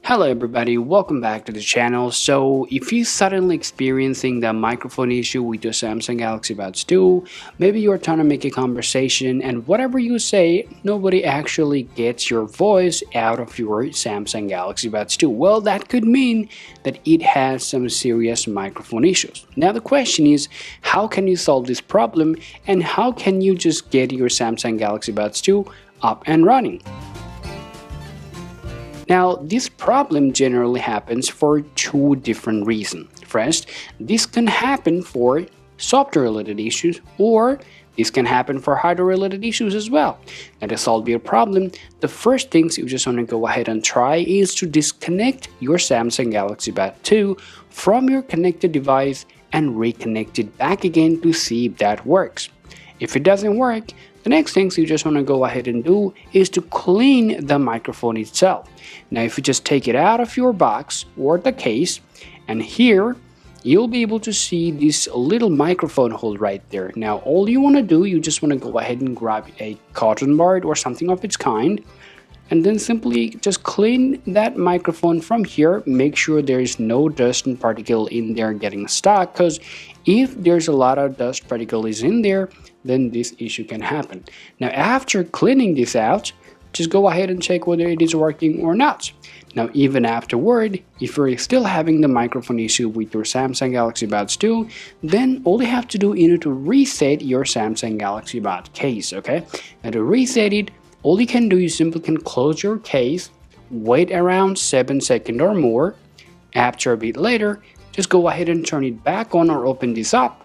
Hello everybody, welcome back to the channel. So if you're suddenly experiencing the microphone issue with your Samsung Galaxy Buds 2, maybe you're trying to make a conversation and whatever you say, nobody actually gets your voice out of your Samsung Galaxy Buds 2. Well, that could mean that it has some serious microphone issues. Now the question is, how can you solve this problem and how can you just get your Samsung Galaxy Buds 2 up and running? Now, this problem generally happens for two different reasons. First, this can happen for software-related issues, or this can happen for hardware-related issues as well. Now, to solve your problem, the first things you just want to go ahead and try is to disconnect your Samsung Galaxy Buds 2 from your connected device and reconnect it back again to see if that works. If it doesn't work, the next things you just want to go ahead and do is to clean the microphone itself. Now if you just take it out of your box or the case, and here you'll be able to see this little microphone hole right there. Now all you want to do, you just want to go ahead and grab a cotton bud or something of its kind, and then simply just clean that microphone from here. Make sure there is no dust and particle in there getting stuck, because if there's a lot of dust particles in there, then this issue can happen. Now after cleaning this out, just go ahead and check whether it is working or not. Now even afterward, if you're still having the microphone issue with your Samsung Galaxy Buds 2, then all you have to do is to reset your Samsung Galaxy Buds case, okay? Now to reset it, all you can do is simply can close your case, wait around 7 seconds or more. After a bit later, just go ahead and turn it back on or open this up.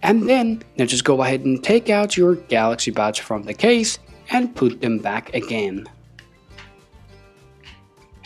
And then now just go ahead and take out your Galaxy Buds from the case and put them back again.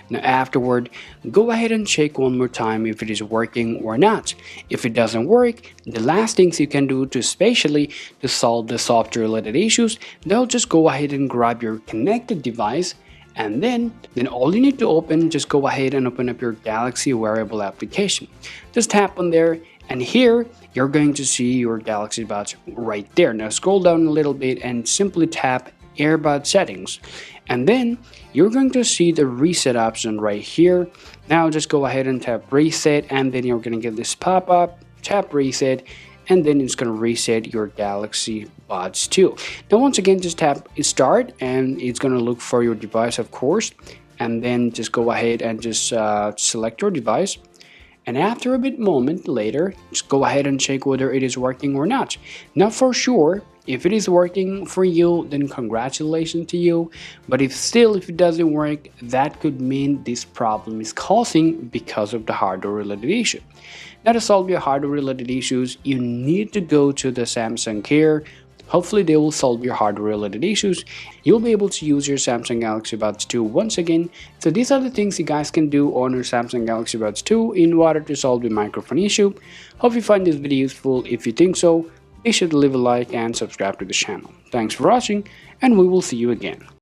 Now afterward, go ahead and check one more time if it is working or not. If it doesn't work, the last things you can do to solve the software related issues, they'll just go ahead and grab your connected device, and then all you need to just go ahead and open up your Galaxy wearable application. Just tap on there, and here you're going to see your Galaxy Buds right there. Now scroll down a little bit and simply tap earbud settings, and then you're going to see the reset option right here. Now just go ahead and tap reset, and then you're going to get this pop-up. Tap reset, and then it's going to reset your Galaxy Buds 2. Now once again, just tap start, and it's going to look for your device, of course, and then just go ahead and just select your device. And after a bit moment later, just go ahead and check whether it is working or not. Now for sure, if it is working for you, then congratulations to you. But if it doesn't work, that could mean this problem is causing because of the hardware related issue. Now to solve your hardware related issues, you need to go to the Samsung Care. Hopefully they will solve your hardware related issues. You'll be able to use your Samsung Galaxy Buds 2 once again. So these are the things you guys can do on your Samsung Galaxy Buds 2 in order to solve the microphone issue. Hope you find this video useful. If you think so, be sure to leave a like and subscribe to the channel. Thanks for watching, and we will see you again.